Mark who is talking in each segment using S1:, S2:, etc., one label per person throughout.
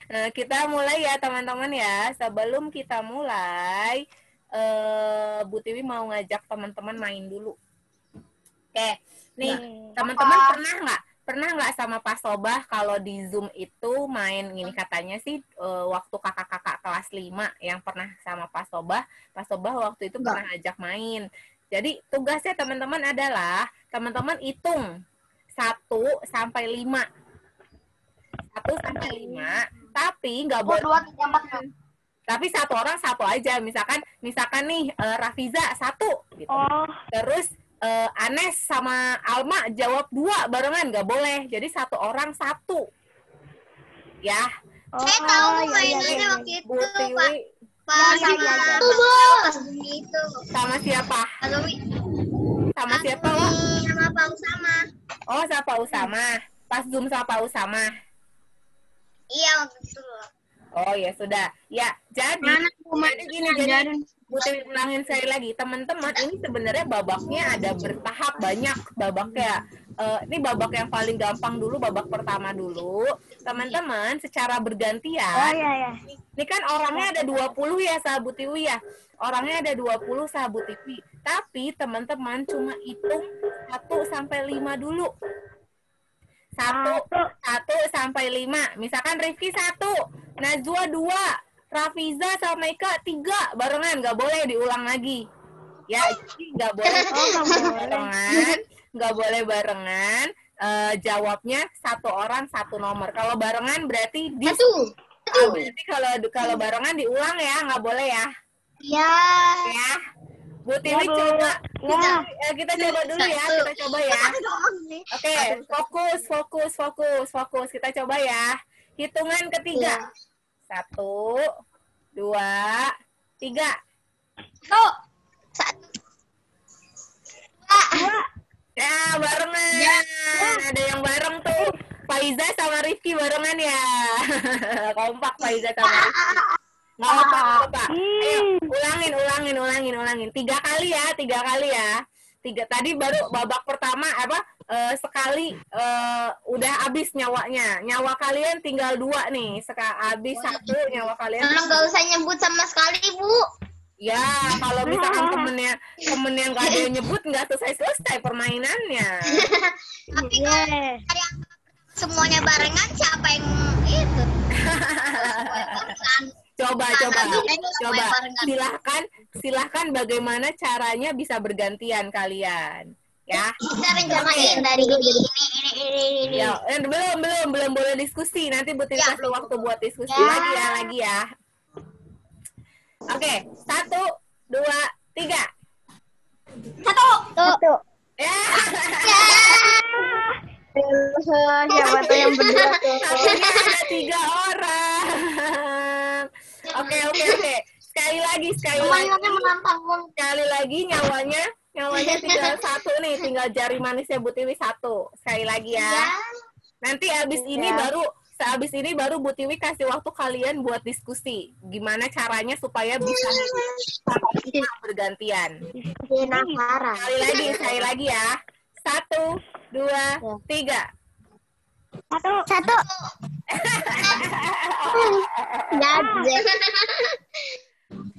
S1: Kita mulai ya teman-teman ya. Sebelum kita mulai, Bu Tiwi mau ngajak teman-teman main dulu. Oke, nih teman-teman pernah nggak sama Pak Sobah kalau di Zoom itu main gini, katanya sih waktu kakak-kakak kelas 5 yang pernah sama Pak Sobah waktu itu pernah ajak main. Jadi tugasnya teman-teman adalah teman-teman hitung 1 sampai 5. 1 sampai 5, tapi nggak boleh.
S2: 2, 3, 4.
S1: Tapi satu orang satu aja. Misalkan nih Rafiza 1 gitu. Terus Anes sama Alma jawab 2 barengan, nggak boleh. Jadi satu orang 1. Ya.
S2: Saya tahu mainannya waktu itu,
S1: Bu Tiwi.
S2: Pak.
S1: Sama siapa? Sama siapa, Wak?
S2: Sama Pak Usama.
S1: Oh, sama Pak Usama. Pas Zoom sama Pak Usama.
S2: Iya, waktu itu.
S1: Oh ya sudah. Ya, jadi gini, jadi Bu Tiwi ulangin sekali lagi. Teman-teman, ini sebenarnya babaknya ada bertahap banyak babaknya. Ini babak yang paling gampang dulu, babak pertama dulu. Teman-teman, secara bergantian. Ini kan orangnya ada 20 ya, sahabat Tiwi ya. Orangnya ada 20 sahabat Tiwi. Tapi teman-teman cuma hitung 1 sampai 5 dulu. 1 sampai 5. Misalkan Rifki 1, Najwa 2, Rafiza sama Eka 3 barengan, nggak boleh diulang lagi. Ya, nggak boleh barengan, nggak boleh barengan. Jawabnya satu orang satu nomor. Kalau barengan berarti berarti kalau barengan diulang ya, nggak boleh ya.
S2: Iya.
S1: Ya. Bu Tiwi coba. Kita coba dulu ya. Kita coba ya. Oke, fokus. Kita coba ya. Hitungan ketiga. 1, 2, 3.
S2: 1.
S1: Ya, barengan. Ada yang bareng tuh. Faiza sama Rifki barengan ya. Kompak Faiza sama Rifki. Nggak apa-apa. Ayo, ulangin. 3 kali ya. 3 tadi baru babak pertama sekali udah habis nyawanya. Nyawa kalian tinggal 2 nih. Habis 1 nyawa kalian.
S2: Tolong nggak usah nyebut sama sekali, Bu.
S1: Ya, kalau misalkan temennya nggak ada yang nyebut, nggak selesai permainannya.
S2: Tapi kalau yang semuanya barengan, siapa yang itu?
S1: Coba. Silahkan bagaimana caranya bisa bergantian kalian. Ya.
S2: Kita rencanain dari ini.
S1: Ya, belum boleh diskusi. Nanti butuh kasih waktu buat diskusi lagi ya. Oke, 1, 2, 3.
S2: 1.
S1: Ya.
S2: Siapa tuh yang berdua tuh?
S1: Ada 3 orang. Oke. Sekali lagi. Sekali lagi nyawanya tinggal 1 nih, tinggal jari manisnya Bu Tiwi 1. Sekali lagi ya. Nanti habis ini baru Bu Tiwi kasih waktu kalian buat diskusi. Gimana caranya supaya bisa bergantian. Sekali lagi ya. 1, 2, 3.
S2: 1.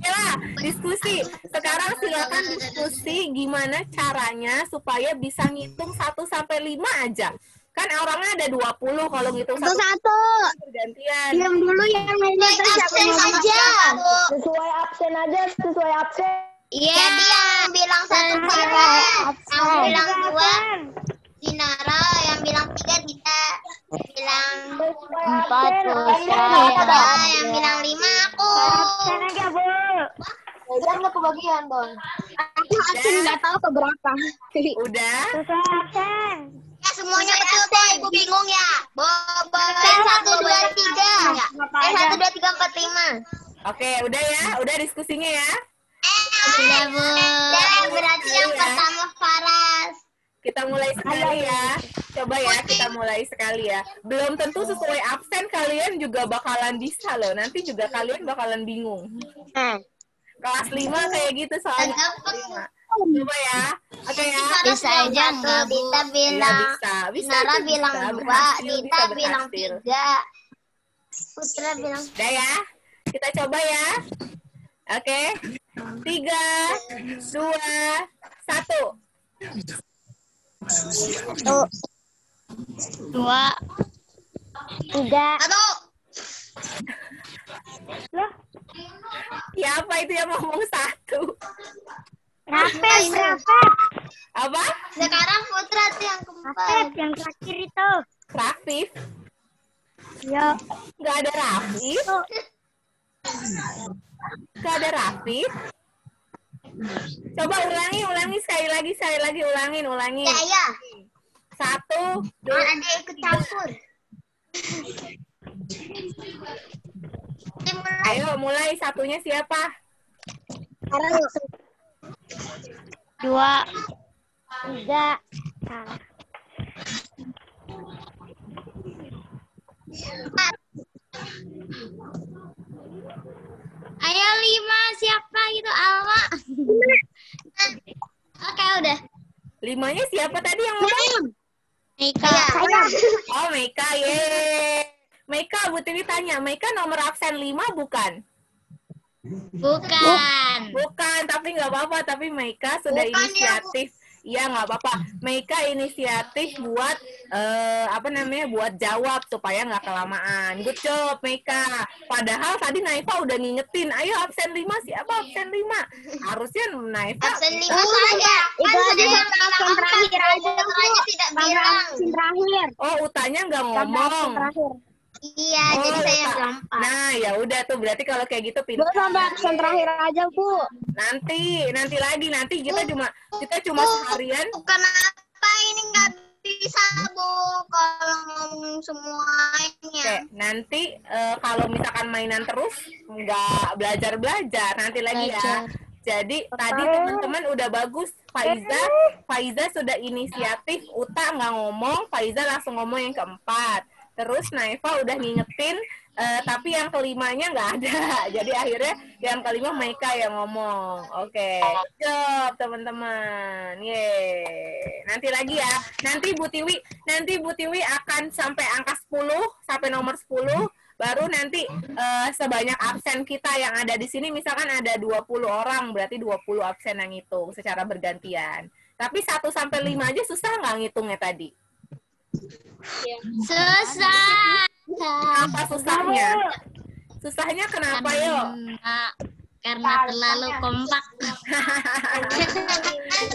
S1: Ya, diskusi. Sekarang silakan diskusi gimana caranya supaya bisa ngitung 1 sampai 5 aja. Kan orangnya ada 20 kalau ngitung 1 bergantian.
S2: Diam dulu yang lainnya absen aja.
S3: Sesuai absen.
S2: Iya, dia yang bilang 1 Farah, yang bilang 2 Dinara, yang bilang 3 Dita, bilang
S3: 4
S2: yang bilang 5 aku.
S3: Absen aja, Bu. Jangan kebagian dong.
S2: Aku absen nggak tahu keberapa.
S1: Udah?
S3: Sesuai absen.
S2: Ya semuanya betul kok, Ibu bingung ya. Boboin 1, 2, 3. 1, 2, 3, 4, 5.
S1: Oke, udah ya, udah diskusinya ya.
S2: Sudah, Bu. Berarti yang pertama Faras.
S1: Kita mulai sekali ya. Coba ya, kita mulai sekali ya. Belum tentu sesuai absen kalian juga bakalan bisa loh. Nanti juga kalian bakalan bingung. Kelas 5 kayak gitu soalnya. Coba ya. Oke ya.
S2: Bisa aja enggak, Bu. Dita bilang.
S1: Bisa.
S2: Nara bilang 2, Dita bilang 3. Putra bilang.
S1: Udah ya? Kita coba ya. Oke. 3, 2, 1.
S2: 2, 3. Satu.
S3: Loh,
S1: Siapa itu yang ngomong 1?
S3: Rafet.
S1: Apa?
S2: Sekarang Putra tuh yang keempat.
S3: Rafet yang terakhir itu.
S1: Rafif?
S3: Ya.
S1: Nggak ada Rafif? Nggak ada Rafif? Coba ulangi sekali lagi ulangin.
S2: Ya.
S1: 1, 2,
S2: Ada ikut campur. Dimulai.
S1: Ayo mulai, satunya siapa?
S3: 2, 3. Salah.
S2: 4. Ayo 5, siapa gitu Alma? Oke, udah.
S1: 5-nya siapa tadi yang ngomong?
S2: Nika.
S1: Oh, Meika, ye. Meika, Bu Tiwi tanya, Meika nomor absen 5 bukan?
S2: Bukan.
S1: Bukan, tapi nggak apa-apa. Tapi Meika sudah
S2: Bukan,
S1: inisiatif. Iya, nggak apa-apa. Meika inisiatif buat buat jawab supaya nggak kelamaan. Good job, Meika. Padahal tadi Naifa udah ngingetin, ayo absen 5, siapa absen 5? Harusnya Naifa.
S2: Absen 5 saja.
S3: Itu
S2: Kan
S3: aja
S2: sudah
S3: absen terakhir aja.
S2: Putranya tidak bilang.
S3: Absen terakhir.
S1: Oh, Utanya nggak
S3: Absen
S1: ngomong.
S3: terakhir.
S2: Iya, jadi saya yang keempat.
S1: Nah, ya udah tuh berarti kalau kayak gitu
S3: Bu,
S1: pintar.
S3: sampai absen terakhir aja, Bu.
S1: Nanti kita cuma seharian.
S2: Kenapa ini nggak bisa, Bu? Kalau ngomong semuanya.
S1: Oke, nanti kalau misalkan mainan terus nggak belajar nanti lagi ya. Jadi tadi teman-teman udah bagus. Faiza sudah inisiatif, Uta nggak ngomong, Faiza langsung ngomong yang keempat. Terus Naifa udah ngingetin, tapi yang kelimanya nggak ada. Jadi akhirnya yang kelima Meika yang ngomong. Oke, good job teman-teman. Yeay. Nanti lagi ya. Nanti Bu Tiwi akan sampai angka 10, sampai nomor 10. Baru nanti sebanyak absen kita yang ada di sini, misalkan ada 20 orang, berarti 20 absen yang ngitung secara bergantian. Tapi 1 sampai 5 aja susah nggak ngitungnya tadi?
S2: Susah.
S1: Apa susahnya? Susahnya kenapa, yo?
S2: Karena terlalu kompak.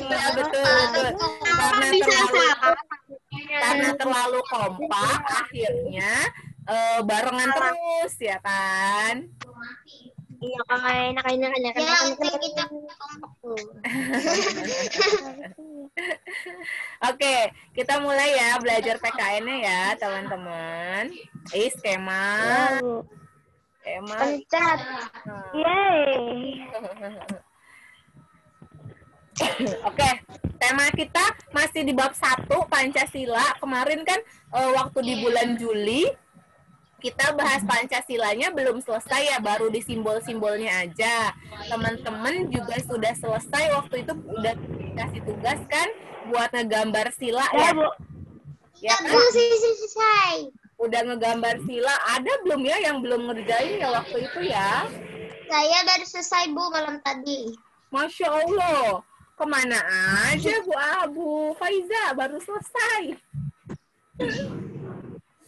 S1: Ya, betul. Karena terlalu kompak, akhirnya barengan terus, ya kan?
S3: Iya, enak.
S2: Yang kita kompak.
S1: Oke, kita mulai ya belajar PKN-nya ya, teman-teman. Skema.
S3: Pencet. Yeay.
S1: Oke, tema kita masih di bab 1 Pancasila. Kemarin kan waktu di bulan Juli kita bahas Pancasilanya belum selesai ya, baru di simbol-simbolnya aja. Teman-teman juga sudah selesai waktu itu, udah dikasih tugas kan buat ngegambar sila ya.
S3: Bu.
S1: Ya kan?
S2: Selesai.
S1: Udah ngegambar sila, ada belum ya yang belum ngerjain ya waktu itu ya?
S2: Saya baru selesai, Bu, malam tadi.
S1: Masya Allah, kemana aja Bu Faiza baru selesai.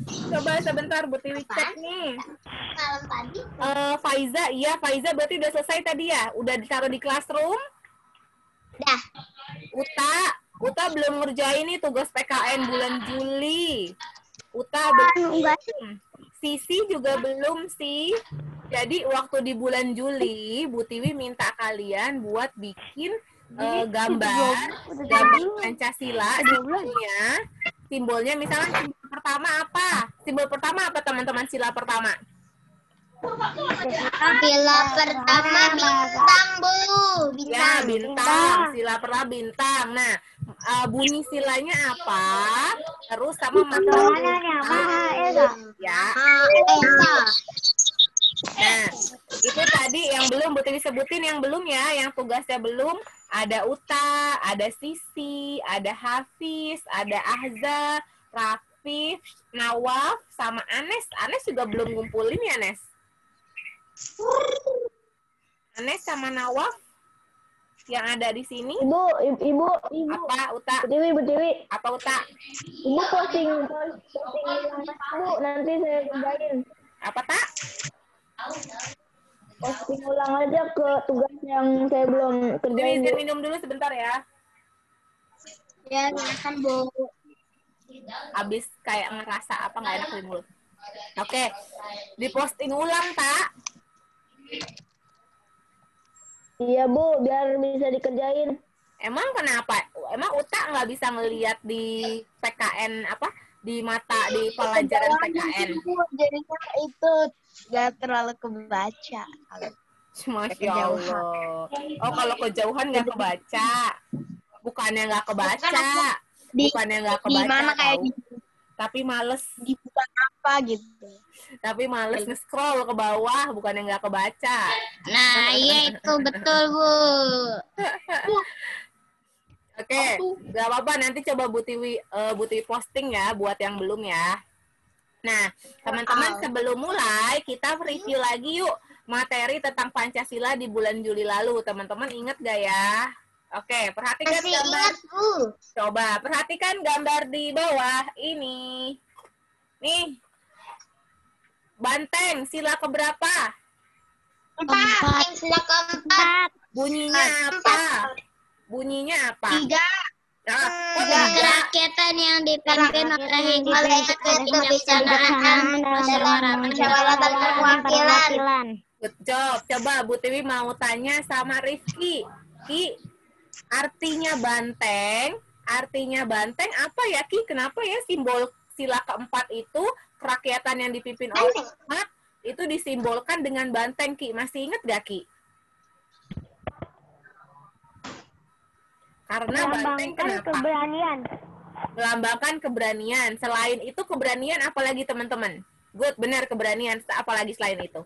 S1: Coba sebentar Bu Tiwi cek nih.
S2: Malam tadi.
S1: Faiza berarti udah selesai tadi ya? Udah ditaruh di classroom?
S2: Dah.
S1: Uta belum ngerjain nih tugas PKN bulan Juli. Uta belum. Sisi juga belum sih. Jadi waktu di bulan Juli, Bu Tiwi minta kalian buat bikin gambar Pancasila. Simbolnya misalnya simbol pertama apa teman-teman sila pertama?
S2: Sila pertama bintang, Bu.
S1: Ya, bintang. Sila pertama bintang. Nah, bunyi silanya apa? Terus sama masalahnya ya. Nah, itu tadi yang belum Bu Tiwi sebutin, yang belum ya, yang tugasnya belum. Ada Uta, ada Sisi, ada Hafiz, ada Ahza, Afif, Nawaf, sama Anes. Anes juga belum ngumpulin ya, Anes? Anes sama Nawaf yang ada di sini.
S3: Ibu.
S1: Apa, Uta?
S3: Butiwi.
S1: Apa, Uta?
S3: Ibu posting ulang Bu, nanti saya kerjain.
S1: Apa, Tak?
S3: Posting ulang aja ke tugas yang saya belum kerjain.
S1: Izin minum dulu sebentar ya.
S2: Ya, silakan Bu.
S1: Abis kayak ngerasa apa nggak enak di mulut. Oke, diposting ulang, Tak?
S3: Iya Bu, biar bisa dikerjain.
S1: Emang kenapa? Emang Uta nggak bisa ngelihat di PKN apa? Di mata di pelajaran PKN?
S2: Jadinya itu nggak terlalu kebaca.
S1: Masya Allah. Oh, kalau kejauhan nggak kebaca. Bukannya nggak kebaca. Bukannya nggak kebaca.
S2: Gimana kayak
S1: tahu. Tapi males.
S2: Dibuka apa gitu.
S1: Tapi males nge-scroll ke bawah. Bukannya nggak kebaca.
S2: Nah, iya itu betul, Bu.
S1: Oke, nggak apa-apa. Nanti coba Butiwi posting ya buat yang belum ya. Nah, teman-teman sebelum mulai kita review lagi yuk materi tentang Pancasila di bulan Juli lalu. Teman-teman ingat gak ya? Oke, perhatikan
S2: Masih
S1: gambar.
S2: ingat, Bu.
S1: Coba perhatikan gambar di bawah ini. Nih, banteng sila keberapa?
S2: 4. Sila keempat.
S1: Bunyinya apa? Bunyinya apa?
S2: 3.
S1: Nah, kok tiga?
S2: Kerakyatan yang dipimpin oleh kebijaksanaan musyawarah dan perwakilan.
S1: Good job. Coba Bu Tiwi mau tanya sama Rifki. Ki, artinya banteng apa ya Ki? Kenapa ya simbol sila keempat itu kerakyatan yang dipimpin oleh umat itu disimbolkan dengan banteng Ki? Masih ingat gak Ki? Karena banteng kenapa?
S3: Keberanian.
S1: Melambangkan keberanian. Selain itu keberanian apalagi teman-teman? Good, benar keberanian. Apalagi selain itu?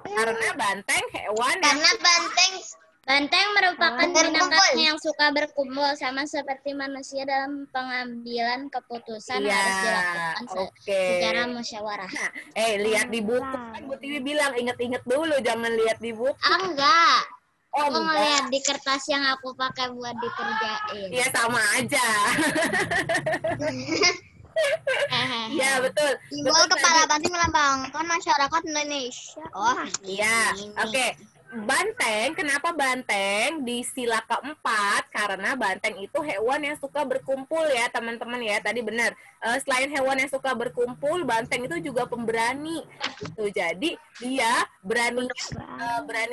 S1: Karena banteng hewan.
S2: Karena banteng merupakan binatang yang suka berkumpul sama seperti manusia dalam pengambilan keputusan harus dilakukan secara musyawarah.
S1: Nah, lihat di buku kan Bu Tiwi bilang inget-inget dulu, jangan lihat di buku.
S2: Enggak.
S1: Oh,
S2: aku ngeliat di kertas yang aku pakai buat dikerjain.
S1: Iya sama aja. Ya betul.
S2: Simbol kepala banteng melambangkan masyarakat Indonesia. Oh
S1: iya. Oke. Banteng, kenapa banteng di sila keempat? Karena banteng itu hewan yang suka berkumpul ya teman-teman ya. Tadi benar. Selain hewan yang suka berkumpul, banteng itu juga pemberani. Tuh, jadi dia berani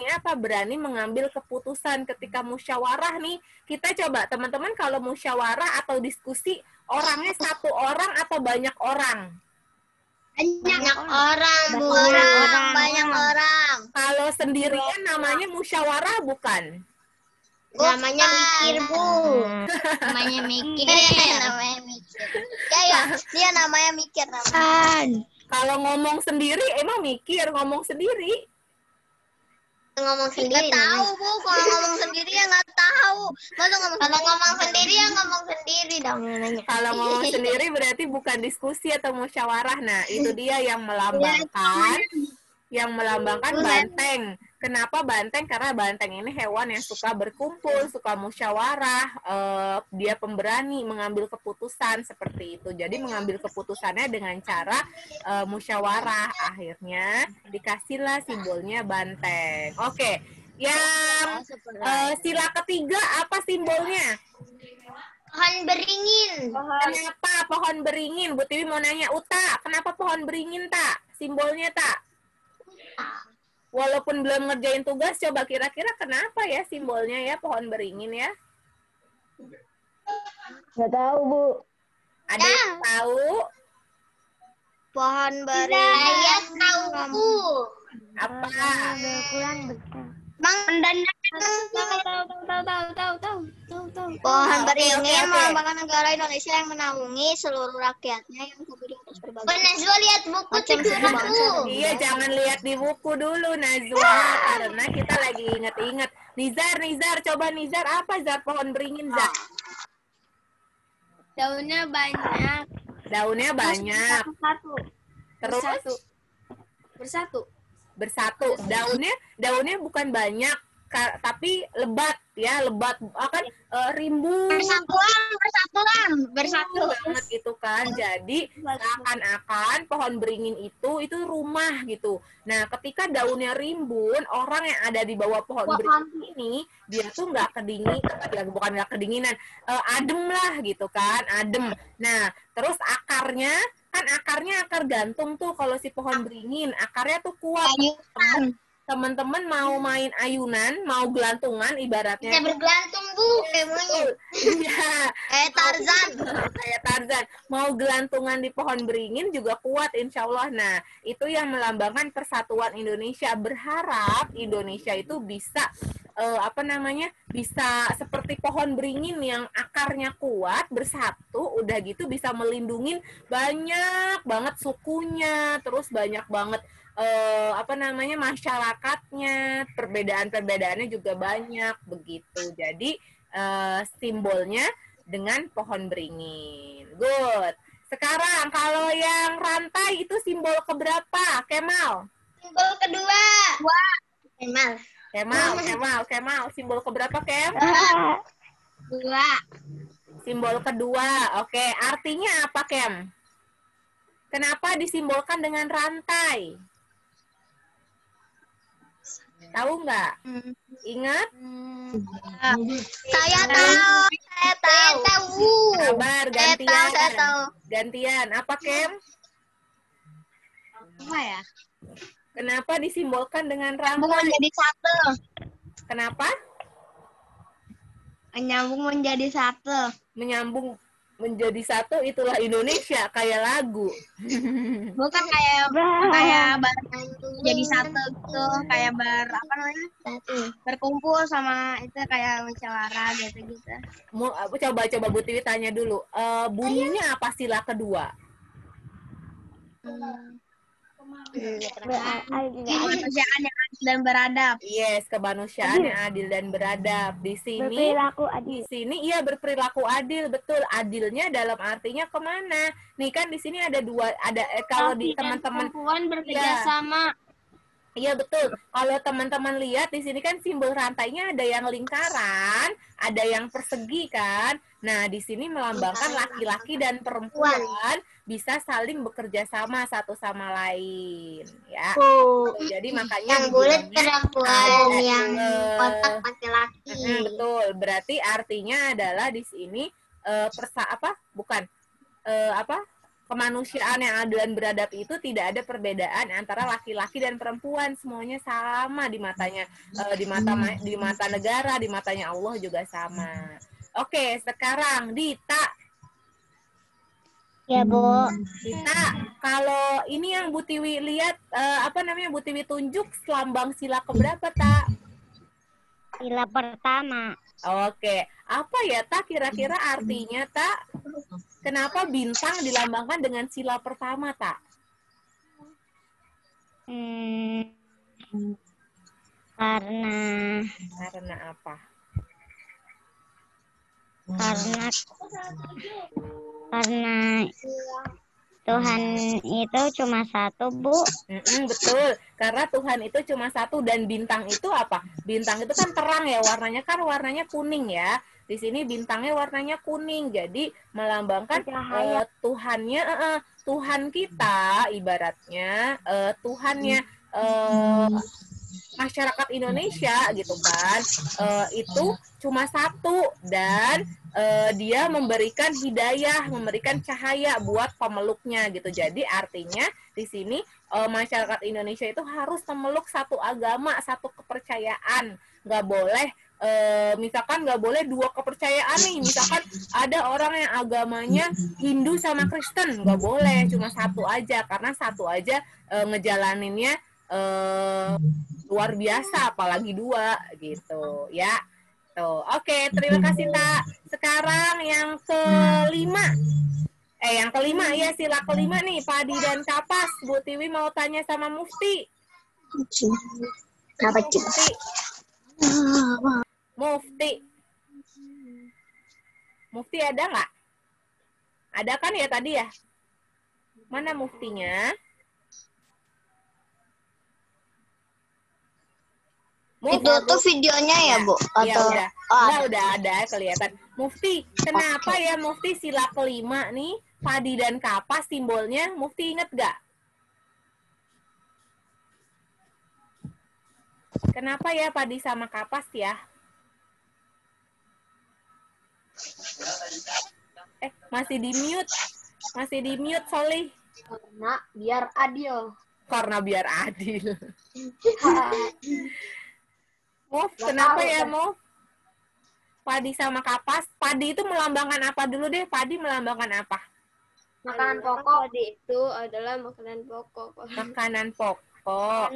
S1: apa? Berani mengambil keputusan ketika musyawarah nih. Kita coba teman-teman kalau musyawarah atau diskusi orangnya satu orang atau banyak orang?
S2: Banyak orang, Bu. Banyak orang.
S1: Kalau sendirian namanya musyawarah bukan?
S2: Namanya mikir, Bu. Namanya mikir. Namanya mikir. Ya, dia namanya mikir namanya.
S1: Kalau ngomong sendiri emang mikir, ngomong sendiri.
S2: Ngomong sendiri. Nggak tahu, Bu. Kalau ngomong sendiri ya nggak tahu. Kalau ngomong sendiri ya ngomong sendiri dong nanya.
S1: Kalau ngomong sendiri berarti bukan diskusi atau musyawarah. Nah, itu dia yang melambangkan banteng. Kenapa banteng? Karena banteng ini hewan yang suka berkumpul, suka musyawarah, dia pemberani mengambil keputusan seperti itu. Jadi mengambil keputusannya dengan cara musyawarah. Akhirnya dikasihlah simbolnya banteng. Oke, yang sila ketiga apa simbolnya?
S2: Pohon beringin.
S1: Kenapa pohon beringin? Bu Tiwi mau nanya Uta, kenapa pohon beringin Tak? Simbolnya Tak? Walaupun belum ngerjain tugas, coba kira-kira kenapa ya simbolnya ya pohon beringin ya?
S3: Nggak tahu, Bu.
S1: Ada yang tahu?
S2: Pohon beringin. Saya tahu, Bu.
S1: Apa?
S2: Tahu. Pohon beringin melambangkan negara Indonesia yang menaungi seluruh rakyatnya yang terdiri atas berbagai. Najwa lihat buku Bu.
S1: Iya, jangan lihat di buku dulu Najwa, karena kita lagi inget-inget. Nizar, coba Nizar apa Zar pohon beringin Zar?
S2: Daunnya banyak.
S1: Daunnya banyak.
S2: Satu.
S1: Terus bersatu. Daunnya bukan banyak, tapi lebat ya, lebat akan rimbun. Bersatu banget gitu kan. Jadi seakan-akan pohon beringin itu rumah gitu. Nah, ketika daunnya rimbun, orang yang ada di bawah pohon beringin ini dia tuh nggak kedinginan, adem lah gitu kan, adem. Nah, terus akarnya akar gantung tuh kalau si pohon beringin, akarnya tuh kuat. Teman-teman mau main ayunan, mau gelantungan ibaratnya.
S2: Kita bergelantung, Bu, kayak monyet.
S1: Iya.
S2: Kayak
S1: Tarzan. Mau gelantungan di pohon beringin juga kuat insya Allah. Nah, itu yang melambangkan persatuan Indonesia. Berharap Indonesia itu bisa bisa seperti pohon beringin yang akarnya kuat, bersatu, udah gitu bisa melindungi banyak banget sukunya, terus banyak banget masyarakatnya, perbedaannya juga banyak begitu. Jadi simbolnya dengan pohon beringin. Good. Sekarang kalau yang rantai itu simbol keberapa, Kemal?
S2: Simbol kedua.
S1: Kemal. Simbol keberapa, Kem?
S2: Dua.
S1: Simbol kedua. Oke, artinya apa, Kem? Kenapa disimbolkan dengan rantai? Tahu nggak? Ingat?
S2: Saya tahu.
S1: Sabar, gantian.
S2: Saya tahu.
S1: Gantian. Apa, Kem?
S2: Apa ya?
S1: Kenapa disimbolkan dengan rantai?
S2: Menjadi satu.
S1: Kenapa?
S2: Menyambung menjadi satu.
S1: Menyambung menjadi satu, itulah Indonesia, kayak lagu.
S2: Bukan kayak jadi satu gitu, kayak berkumpul sama itu kayak musyawarah gitu.
S1: Coba Bu Tiwi tanya dulu. Bunyinya apa sila kedua?
S2: Kemanusiaan yang adil dan beradab.
S1: Yes, kemanusiaan yang adil dan beradab. Di sini iya berperilaku adil, betul. Adilnya dalam artinya kemana? Nih kan di sini ada dua, kalau di teman-teman
S2: bekerja sama.
S1: Iya betul. Kalau teman-teman lihat di sini kan simbol rantainya ada yang lingkaran, ada yang persegi kan. Nah, di sini melambangkan laki-laki dan perempuan bisa saling bekerja sama satu sama lain, ya. Jadi makanya
S2: yang bulat perempuan, yang kotak laki-laki.
S1: Betul. Berarti artinya adalah di sini kemanusiaan yang adil dan beradab itu tidak ada perbedaan antara laki-laki dan perempuan, semuanya sama di matanya, di mata negara, di matanya Allah juga sama. Oke, sekarang Dita.
S2: Ya, Bu.
S1: Dita, kalau ini yang Bu Tiwi lihat, Bu Tiwi tunjuk lambang sila keberapa, Tak?
S2: Sila pertama.
S1: Oke, apa ya, Tak, kira-kira artinya, Tak? Kenapa bintang dilambangkan dengan sila pertama, Tak? Karena apa?
S2: Karena Tuhan itu cuma satu, Bu.
S1: Betul, karena Tuhan itu cuma satu dan bintang itu apa? Bintang itu kan terang ya, warnanya kuning ya. Di sini bintangnya warnanya kuning, jadi melambangkan Tuhan kita, ibaratnya Tuhannya masyarakat Indonesia gitu kan, itu cuma satu dan dia memberikan hidayah, memberikan cahaya buat pemeluknya gitu. Jadi artinya di sini masyarakat Indonesia itu harus memeluk satu agama, satu kepercayaan. Nggak boleh misalkan nggak boleh dua kepercayaan nih, misalkan ada orang yang agamanya Hindu sama Kristen, nggak boleh, cuma satu aja, karena satu aja ngejalaninnya luar biasa, apalagi dua gitu ya. Tuh, oke, terima kasih, Tak. Sekarang yang kelima ya, sila kelima nih, padi dan kapas. Bu Tiwi mau tanya sama Mufti. Mufti ada nggak? Ada kan ya tadi ya? Mana muftinya?
S3: Itu tuh videonya ya, Bu?
S1: Ya
S3: Atau
S1: udah. Udah ada kelihatan. Mufti, kenapa ya Mufti sila kelima nih padi dan kapas simbolnya? Mufti inget gak? Kenapa ya padi sama kapas ya? Masih di mute. Masih di mute, Solih.
S3: karena biar adil.
S1: Karena biar adil. Muf, kenapa ya, Muf? Padi sama kapas. Padi itu melambangkan apa dulu deh? Padi melambangkan apa?
S3: Makanan pokok. Padi itu adalah makanan pokok.
S1: Makanan pokok.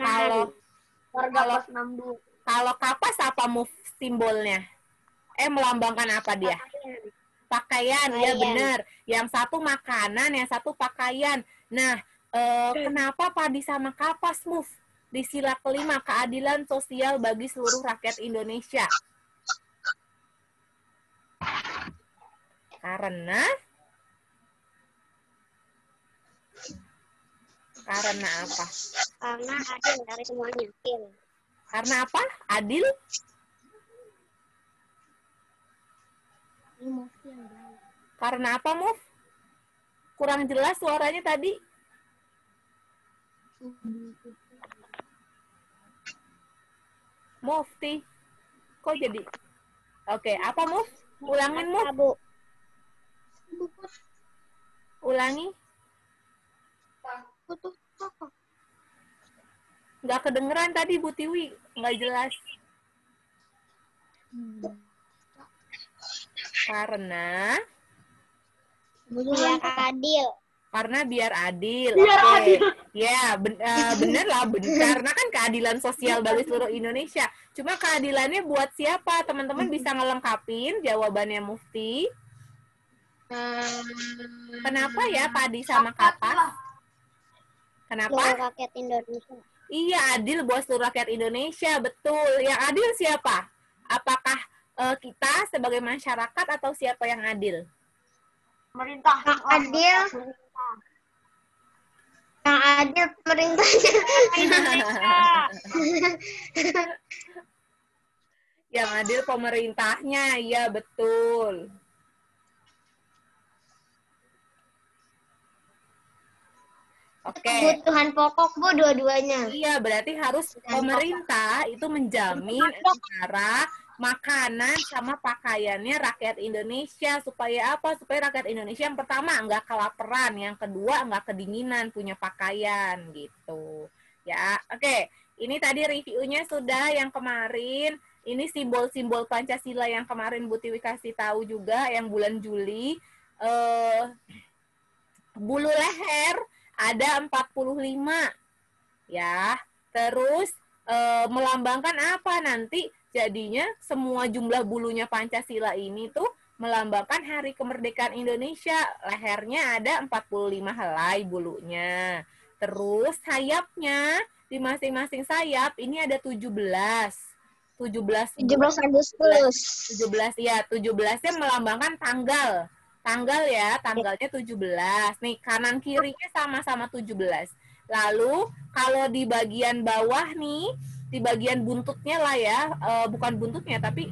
S1: Kalau kapas apa Muf simbolnya? Melambangkan apa dia? Pakaian, ya benar. Yang satu makanan, yang satu pakaian. Nah, kenapa padi sama kapas, Muf? Di sila kelima, keadilan sosial bagi seluruh rakyat Indonesia. Karena apa?
S3: Karena adil dari semuanya.
S1: Karena apa? Adil? Karena apa, Muf? Kurang jelas suaranya tadi. Mufti. Kok jadi? Oke, apa Muf? Ulangin Muf. Ulangi. Nggak kedengeran tadi Bu Tiwi. Nggak jelas. Karena
S2: biar adil.
S1: Karena biar adil. Oke. Ya, bener lah. Karena kan keadilan sosial bagi seluruh Indonesia. Cuma keadilannya buat siapa? Teman-teman bisa ngelengkapin jawabannya Mufti. Kenapa ya padi sama kapas? Kenapa?
S2: Seluruh rakyat Indonesia.
S1: Iya, adil buat seluruh rakyat Indonesia. Betul. Yang adil siapa? Apakah kita sebagai masyarakat atau siapa yang adil?
S3: Pemerintah. Adil. Yang adil pemerintahnya.
S1: Yang adil pemerintahnya, iya betul. Oke.
S3: Kebutuhan pokok, Bu, dua-duanya.
S1: Iya, berarti harus pemerintah itu menjamin antara makanan sama pakaiannya rakyat Indonesia. Supaya apa? Supaya rakyat Indonesia yang pertama nggak kelaparan, yang kedua nggak kedinginan, punya pakaian gitu. Ya, oke. Ini tadi reviewnya sudah yang kemarin. Ini simbol-simbol Pancasila yang kemarin Bu Tiwi kasih tahu juga, yang bulan Juli. Bulu leher ada 45. Ya, terus melambangkan apa nanti? Jadinya semua jumlah bulunya Pancasila ini tuh melambangkan Hari Kemerdekaan Indonesia. Lehernya ada 45 helai bulunya. Terus sayapnya, di masing-masing sayap ini ada 17
S3: Agustus.
S1: 17 ya, 17-nya melambangkan tanggal. Tanggal ya, tanggalnya 17. Nih, kanan kirinya sama-sama 17. Lalu kalau di bagian bawah nih, di bagian buntutnya lah ya, bukan buntutnya tapi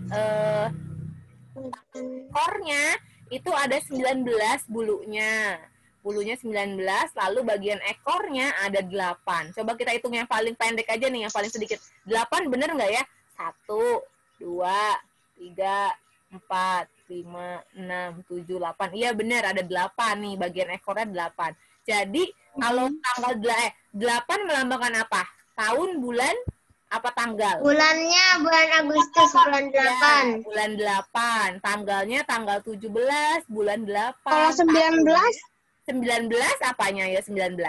S1: ekornya itu ada 19 bulunya. Bulunya 19, lalu bagian ekornya ada 8. Coba kita hitung yang paling pendek aja nih, yang paling sedikit. 8 bener nggak ya? 1, 2, 3, 4, 5, 6, 7, 8. Iya benar, ada 8 nih, bagian ekornya 8. Jadi kalau tanggal 8 melambangkan apa? Tahun, bulan, apa tanggal?
S3: Bulannya bulan Agustus, bulan 8.
S1: Ya, bulan 8. Tanggalnya tanggal 17, bulan 8.
S3: Kalau 19?
S1: 19 apanya ya 19?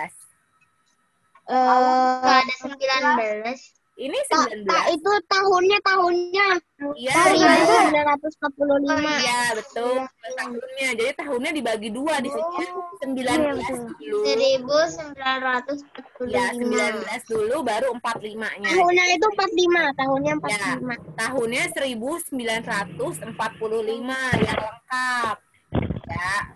S3: Ada 19.
S1: Ini 19.
S3: Itu tahunnya.
S1: Iya.
S3: 1945.
S1: Iya, betul. Tahunnya. Jadi tahunnya dibagi 2 di sini. 19 dulu.
S3: 1945.
S1: Ya, 19 dulu baru 45-nya.
S3: Tahunnya itu 45, tahunnya 45.
S1: Ya, tahunnya 1945 yang lengkap. Ya.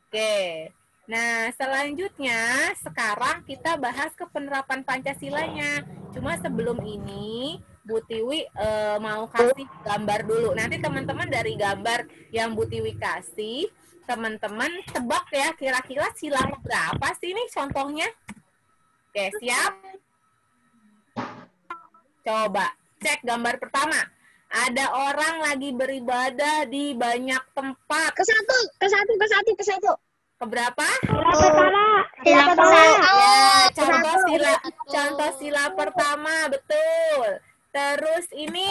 S1: Oke. Nah, selanjutnya sekarang kita bahas ke penerapan Pancasilanya. Cuma sebelum ini, Bu Tiwi mau kasih gambar dulu. Nanti teman-teman dari gambar yang Bu Tiwi kasih, teman-teman tebak ya kira-kira sila berapa sih nih contohnya? Oke, siap? Coba cek gambar pertama. Ada orang lagi beribadah di banyak tempat.
S2: Ke satu.
S1: Keberapa?
S3: Sila pertama.
S2: Sila pertama.
S1: Ya, contoh sila pertama, betul. Terus ini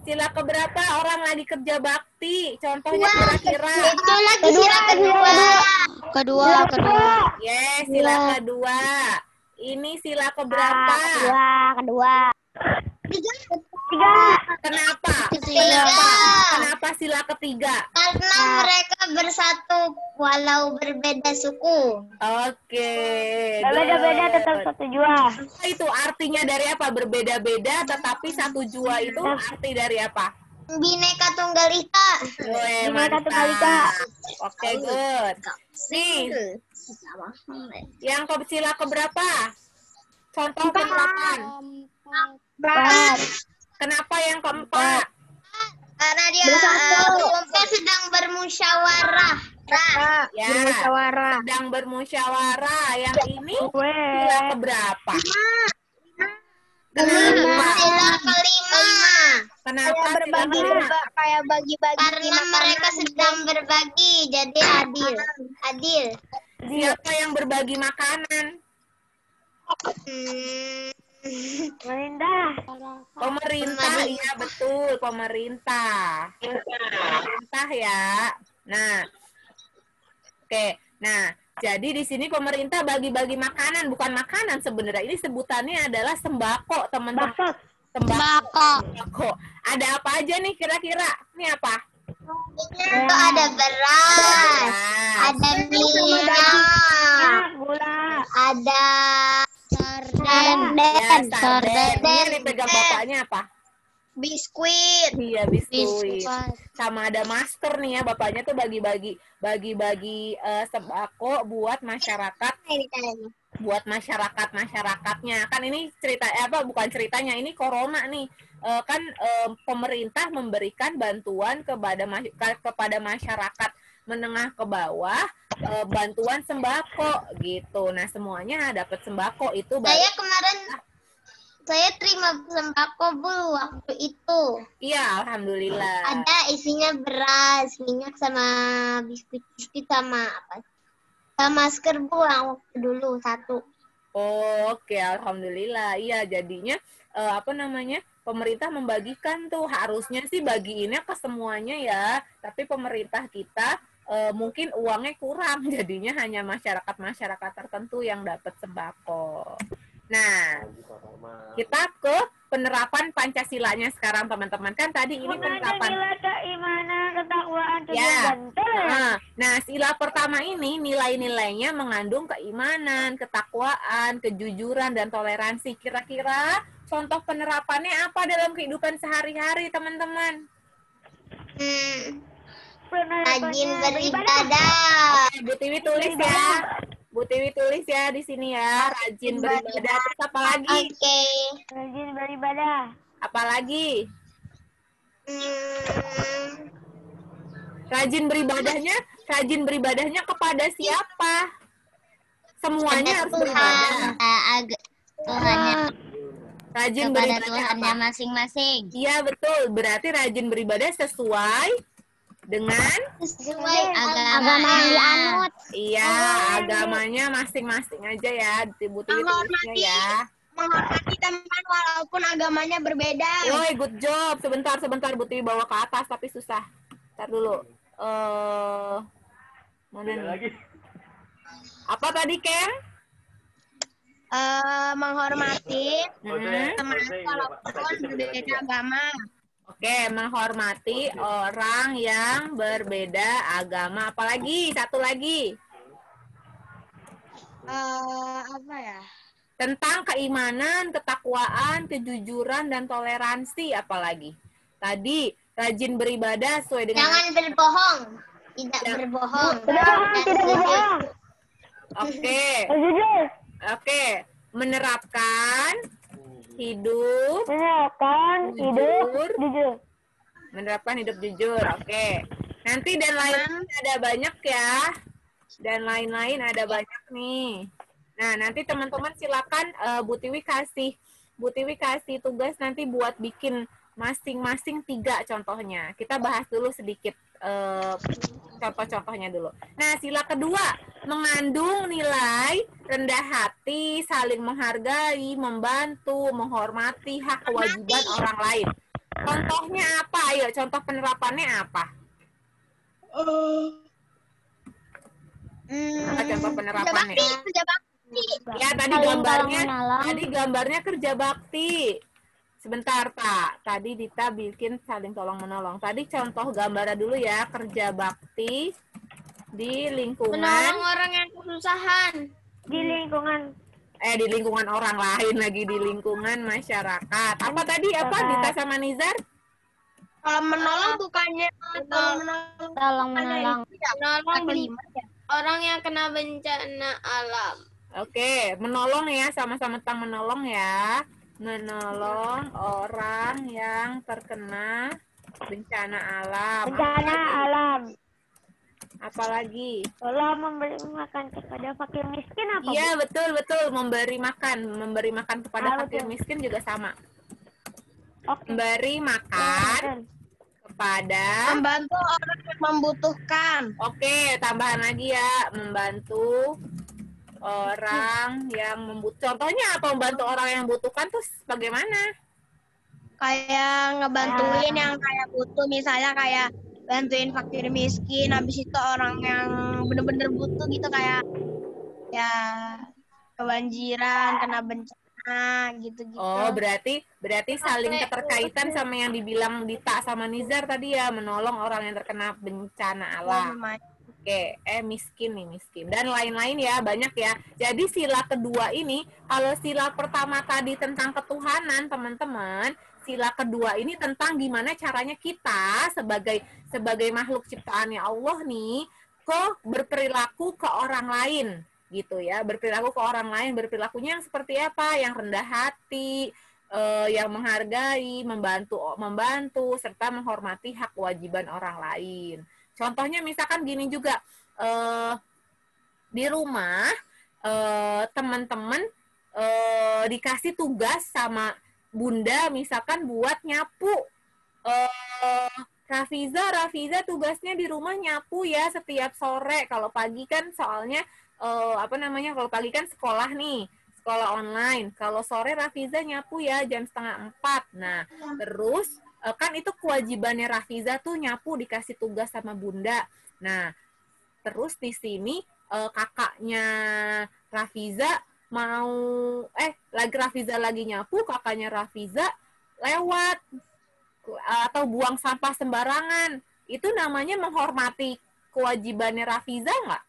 S1: sila keberapa orang lagi kerja bakti? Contohnya kira-kira.
S2: Itu lagi sila kedua.
S1: Yes, sila kedua. Ini sila keberapa?
S3: Kedua.
S2: Tiga.
S1: Kenapa?
S2: Ketiga.
S1: Kenapa sila ketiga?
S2: Karena mereka bersatu walau berbeda suku.
S1: Oke.
S3: Beda-beda tetap satu jua.
S1: Itu artinya dari apa? Berbeda-beda tetapi satu jua itu arti dari apa?
S2: Bineka Tunggal Ika.
S3: Bineka Tunggal Ika.
S1: Oke, good. Nih, yang sila keberapa? Contoh penerapan. Kenapa yang keempat?
S2: Karena dia mereka sedang bermusyawarah.
S1: Ya, sedang bermusyawarah. Yang ini sila keberapa? Kenapa?
S2: Sila kelima.
S1: Kenapa sila kelima?
S2: Kayak bagi-bagi. Karena mereka sedang berbagi, jadi adil.
S1: Siapa yang berbagi makanan? Pemerintah, iya betul, pemerintah ya. Nah, oke. Nah, jadi di sini pemerintah bagi-bagi makanan, bukan makanan sebenarnya. Ini sebutannya adalah sembako, teman-teman. Sembako. Ada apa aja nih kira-kira? Ini apa?
S2: Itu ada beras, ada minyak,
S3: Gula.
S2: ada sarden.
S1: Ini dipegang bapaknya apa?
S2: Biskuit.
S1: Iya, biskuit. Sama ada masker nih ya, bapaknya tuh bagi-bagi sembako buat masyarakat, masyarakatnya. Kan ini cerita bukan ceritanya, ini corona nih. Pemerintah memberikan bantuan kepada masyarakat menengah ke bawah, bantuan sembako gitu. Nah, semuanya dapat sembako itu.
S2: Saya terima sembako Bu waktu itu.
S1: Iya, alhamdulillah.
S2: Ada isinya beras, minyak sama biskuit sama apa? Sama masker Bu waktu dulu satu.
S1: Oke, alhamdulillah. Iya, jadinya pemerintah membagikan tuh, harusnya sih bagiinnya ke semuanya ya. Tapi pemerintah kita mungkin uangnya kurang, jadinya hanya masyarakat tertentu yang dapat sembako. Nah, kita ke penerapan Pancasilanya sekarang, teman-teman. Kan tadi ini penerapan
S3: Keimanan, ketakwaan,
S1: ya. Nah, sila pertama ini nilai-nilainya mengandung keimanan, ketakwaan, kejujuran, dan toleransi. Kira-kira contoh penerapannya apa dalam kehidupan sehari-hari, teman-teman?
S2: Rajin beribadah.
S1: Oke, Bu Tiwi tulis ya. Bu Tiwi tulis ya di sini ya, rajin beribadah. Terus apa lagi?
S2: Oke.
S3: Rajin beribadah.
S1: Apa lagi? Rajin beribadahnya kepada siapa? Semuanya harus beribadah.
S2: Tuhannya.
S1: Rajin
S2: Kepada
S1: beribadah
S2: Tuhannya
S1: apa?
S2: masing-masing.
S1: Iya, betul. Berarti rajin beribadah sesuai dengan
S2: agama yang dianut.
S1: Iya, agamanya masing-masing aja ya. Bu Tiwi tulisnya ya.
S2: Menghormati teman walaupun agamanya berbeda.
S1: Woi, good job. Sebentar Bu Tiwi bawa ke atas tapi susah. Ntar dulu. Mana nih? Apa tadi, Ken?
S2: Menghormati teman walaupun berbeda agama.
S1: Oke, menghormati orang yang berbeda agama. Apalagi? Satu lagi.
S2: Apa ya?
S1: Tentang keimanan, ketakwaan, kejujuran, dan toleransi. Apalagi? Tadi, rajin beribadah sesuai dengan...
S2: Jangan berbohong. Tidak berbohong.
S3: Tidak berbohong.
S1: Oke.
S3: Jujur.
S1: Oke. Menerapkan hidup
S3: Jujur.
S1: Menerapkan hidup jujur. Oke. Nanti dan lain-lain ada banyak ya. Dan lain-lain ada banyak nih. Nah, nanti teman-teman silakan Bu Tiwi kasih tugas nanti buat bikin masing-masing 3 contohnya. Kita bahas dulu sedikit contoh-contohnya dulu. Nah, sila kedua, mengandung nilai rendah hati, saling menghargai, membantu, menghormati hak kewajiban orang lain. Contohnya apa? Ayo, contoh penerapannya apa? Apa contoh penerapannya?
S2: Kerja bakti.
S1: Ya, tadi gambarnya kerja bakti. Sebentar, Pak. Tadi Dita bikin saling tolong menolong. Tadi contoh gambarnya dulu ya, kerja bakti di lingkungan.
S2: Menolong orang yang kesusahan.
S3: Di lingkungan
S1: orang lain lagi, di lingkungan masyarakat. Apa tadi? Apa Dita sama Nizar?
S2: Kalau menolong bukannya
S3: tolong menolong.
S2: Menolong orang yang kena bencana alam.
S1: Oke, menolong ya, sama-sama tentang menolong ya. Menolong orang yang terkena bencana alam. Apalagi?
S3: Tolong memberi makan kepada fakir miskin apa?
S1: Iya, betul. Memberi makan kepada fakir miskin juga sama. Memberi makan kepada
S2: membantu orang yang membutuhkan.
S1: Oke, tambahan lagi ya, membantu orang yang membutuhkan. Contohnya apa membantu orang yang membutuhkan tuh bagaimana?
S2: Kayak ngebantuin yang kayak butuh, misalnya kayak bantuin fakir miskin, habis itu orang yang bener-bener butuh gitu, kayak ya kebanjiran, kena bencana gitu-gitu.
S1: Oh, berarti saling keterkaitan sama yang dibilang Dita sama Nizar tadi ya, menolong orang yang terkena bencana alam. Oke, miskin. Dan lain-lain ya, banyak ya. Jadi sila kedua ini, kalau sila pertama tadi tentang ketuhanan, teman-teman, sila kedua ini tentang gimana caranya kita sebagai makhluk ciptaannya Allah nih, kok berperilaku ke orang lain, gitu ya. Berperilaku ke orang lain, berperilakunya yang seperti apa? Yang rendah hati, yang menghargai, membantu, serta menghormati hak kewajiban orang lain. Contohnya misalkan gini juga, di rumah teman-teman dikasih tugas sama Bunda misalkan buat nyapu. Rafiza tugasnya di rumah nyapu ya setiap sore. Kalau pagi kan soalnya kalau pagi kan sekolah nih, sekolah online. Kalau sore Rafiza nyapu ya jam 3:30. Nah, terus kan itu kewajibannya Rafiza tuh nyapu, dikasih tugas sama Bunda. Nah, terus di sini kakaknya Rafiza Rafiza lagi nyapu, kakaknya Rafiza lewat atau buang sampah sembarangan. Itu namanya menghormati kewajibannya Rafiza nggak?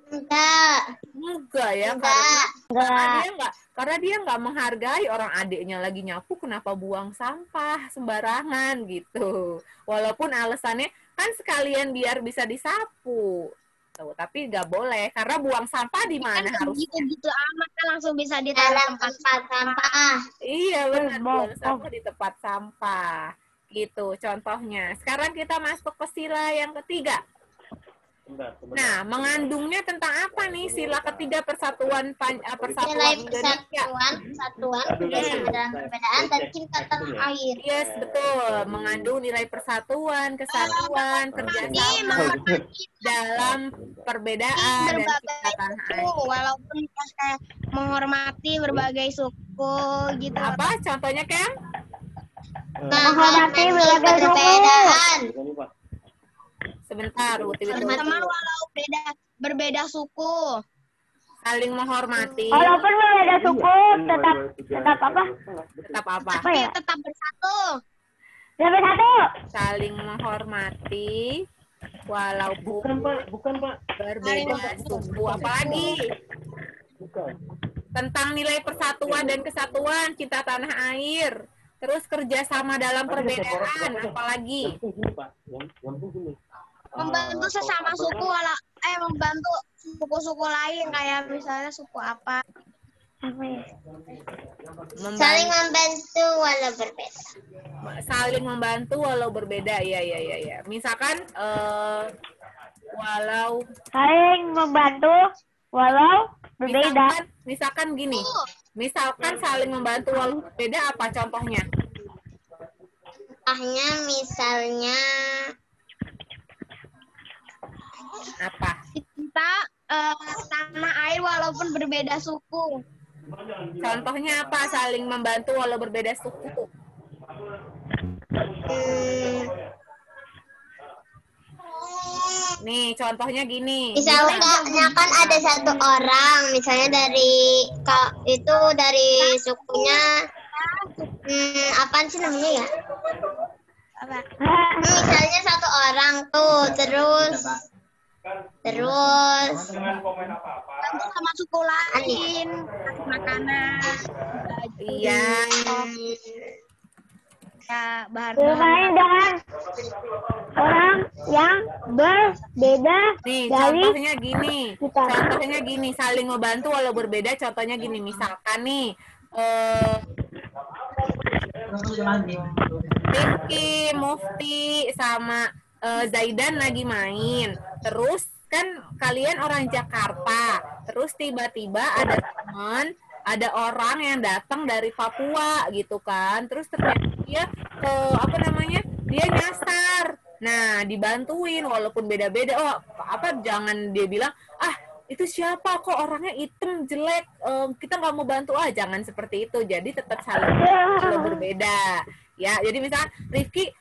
S1: Enggak ya, karena dia nggak menghargai orang adiknya lagi nyapu, kenapa buang sampah sembarangan gitu. Walaupun alasannya kan sekalian biar bisa disapu. Tuh, tapi nggak boleh karena buang sampah di mana harusnya.
S2: Gitu amat kan langsung bisa ditaruh tempat sampah.
S1: Iya benar, buang sampah di tempat sampah. Gitu contohnya. Sekarang kita masuk ke sila yang ketiga. Nah, mengandungnya tentang apa nih sila ketiga persatuan Indonesia?
S2: Persatuan, perbedaan dan cinta tanah air.
S1: Yes, betul. Mengandung nilai persatuan, kesatuan, kerjasama dalam perbedaan dan cinta tanah air.
S2: Walaupun kayak menghormati berbagai suku gitu.
S1: Apa contohnya, Kem?
S2: Menghormati berbagai perbedaan.
S1: Sebentar,
S2: teman-teman walau berbeda suku.
S1: Saling menghormati.
S3: Walaupun berbeda suku, tetap apa?
S1: Tetap apa?
S2: Tapi tetap bersatu.
S1: Saling menghormati walaupun
S4: bukan Pak.
S1: Berbeda suku. Apalagi? Tentang nilai persatuan dan kesatuan, cinta tanah air. Terus kerjasama dalam perbedaan, apalagi?
S2: Membantu sesama suku, membantu
S4: suku-suku lain kayak misalnya suku apa?
S3: Apa ya?
S2: Saling membantu walau berbeda.
S1: Saling membantu walau berbeda. Ya. Misalkan walau
S3: Saling membantu walau berbeda.
S1: Misalkan gini. Misalkan saling membantu walau berbeda, apa contohnya?
S2: Misalnya
S1: Apa?
S4: Kita tanah air walaupun berbeda suku.
S1: Contohnya apa? Saling membantu walau berbeda suku. Nih, contohnya gini.
S2: Misalnya kan ada satu orang, misalnya dari sukunya, apaan sih namanya ya? Misalnya satu orang tuh, terus
S4: Sama suku lain, makanan,
S1: Iya.
S4: ya bahan.
S3: Bermain dengan orang yang berbeda
S1: Nih,
S3: dari
S1: contohnya gini.
S3: kita.
S1: Contohnya gini, saling membantu walau berbeda. Contohnya gini, misalkan nih, Rifki, Mufti, sama Zaidan lagi main. Terus kan kalian orang Jakarta. Terus tiba-tiba ada orang yang datang dari Papua gitu kan. Terus ternyata dia dia nyasar. Nah, dibantuin walaupun beda-beda. Jangan dia bilang, itu siapa kok orangnya hitam jelek, kita nggak mau bantu, jangan seperti itu. Jadi tetap saling kalau berbeda ya. Jadi misalnya Rifki,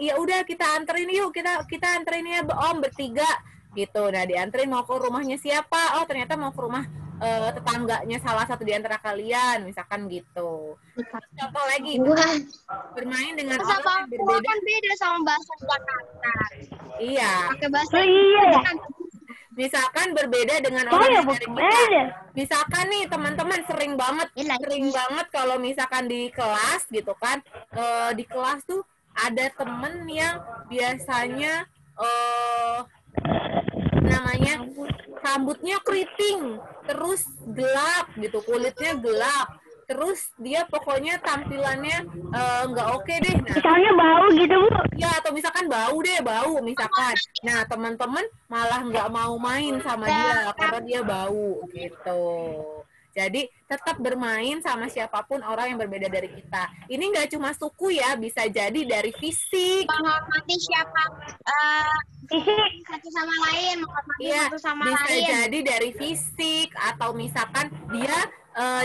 S1: ya udah kita anterin yuk, kita anterin ya Om bertiga gitu. Nah, dianterin mau ke rumahnya siapa? Ternyata mau ke rumah tetangganya salah satu di antara kalian, misalkan gitu. Contoh lagi, bermain dengan orang yang berbeda.
S4: Kan beda sama bahasa Jakarta.
S1: Iya.
S4: Pakai bahasa
S3: iya.
S1: Misalkan berbeda dengan orang yang dari kita. Misalkan nih teman-teman sering banget kalau misalkan di kelas gitu kan, di kelas tuh ada temen yang biasanya rambutnya keriting, terus gelap gitu, kulitnya gelap. Terus dia pokoknya tampilannya nggak oke deh. Nah,
S3: misalnya bau gitu, Bu.
S1: Ya, atau misalkan bau misalkan. Nah, teman-teman malah nggak mau main sama dia karena dia bau gitu. Jadi tetap bermain sama siapapun orang yang berbeda dari kita. Ini nggak cuma suku ya, bisa jadi dari fisik.
S4: Menghormati siapa fisik satu sama lain, menghormati satu sama lain.
S1: Bisa jadi dari fisik atau misalkan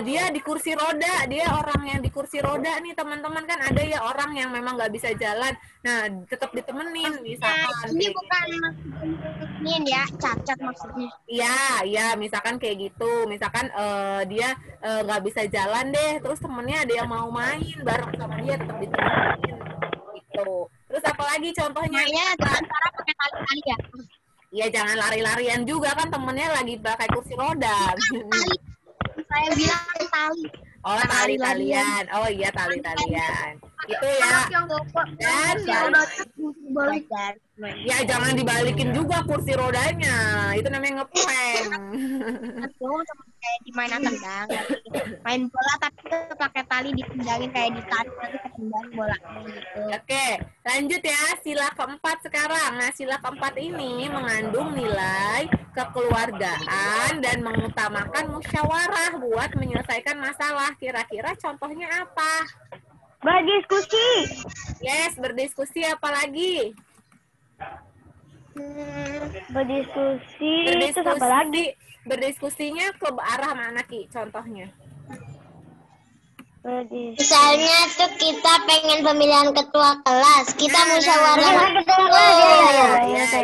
S1: dia di kursi roda, dia orang yang di kursi roda nih teman-teman, kan ada ya orang yang memang nggak bisa jalan. Nah, tetap ditemenin misalkan.
S4: Ini bukan ini ya, cacat maksudnya.
S1: Iya, misalkan kayak gitu. Misalkan dia nggak bisa jalan deh, terus temennya ada yang mau main bareng sama dia, tetap ditemenin gitu. Terus apalagi contohnya?
S4: Ya, dengan cara pakai tali-tali ya.
S1: Iya, jangan lari-larian juga kan, temennya lagi pakai kursi roda.
S4: Tali. Saya bilang tali.
S1: Tali-talian. Oh iya, tali-talian. Itu ya. Dan ya jangan dibalikin juga kursi rodanya. Itu namanya ngeprank.
S4: Kayak di mainan tendang. Main bola tapi pakai tali ditendangin kayak ditarik nanti ketendang bola gitu.
S1: Oke, lanjut ya. Sila keempat sekarang. Nah, sila keempat ini mengandung nilai kekeluargaan dan mengutamakan musyawarah buat menyelesaikan masalah. Kira-kira contohnya apa?
S3: Berdiskusi.
S1: Yes, berdiskusi. Apa lagi?
S3: Berdiskusi. Itu apa lagi?
S1: Berdiskusinya ke arah mana, Ki? Contohnya?
S2: Misalnya tuh kita pengen pemilihan ketua kelas, kita musyawarah.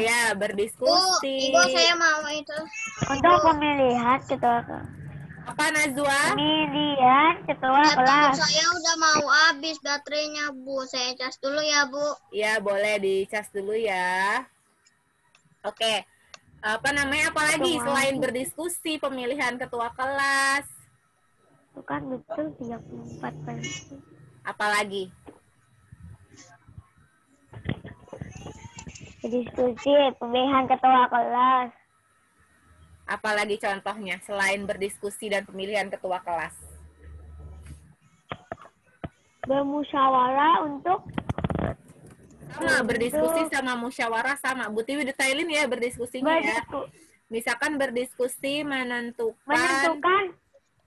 S1: Ya, berdiskusi.
S2: Ibu saya mau itu.
S3: Untuk pemilihan ketua kelas.
S1: Apa, Najwa?
S3: Pemilihan ketua kelas.
S2: Saya udah mau habis baterainya, Bu. Saya cas dulu ya, Bu.
S1: Ya, boleh dicas dulu ya. Oke. Apalagi selain berdiskusi, pemilihan ketua kelas?
S3: Bukan betul 34%.
S1: Apalagi?
S3: Berdiskusi, pemilihan ketua kelas.
S1: Apalagi contohnya selain berdiskusi dan pemilihan ketua kelas?
S3: Bermusyawarah untuk
S1: Sama, berdiskusi sama musyawarah sama. Bu Tiwi detailin ya berdiskusinya ya. Misalkan berdiskusi menentukan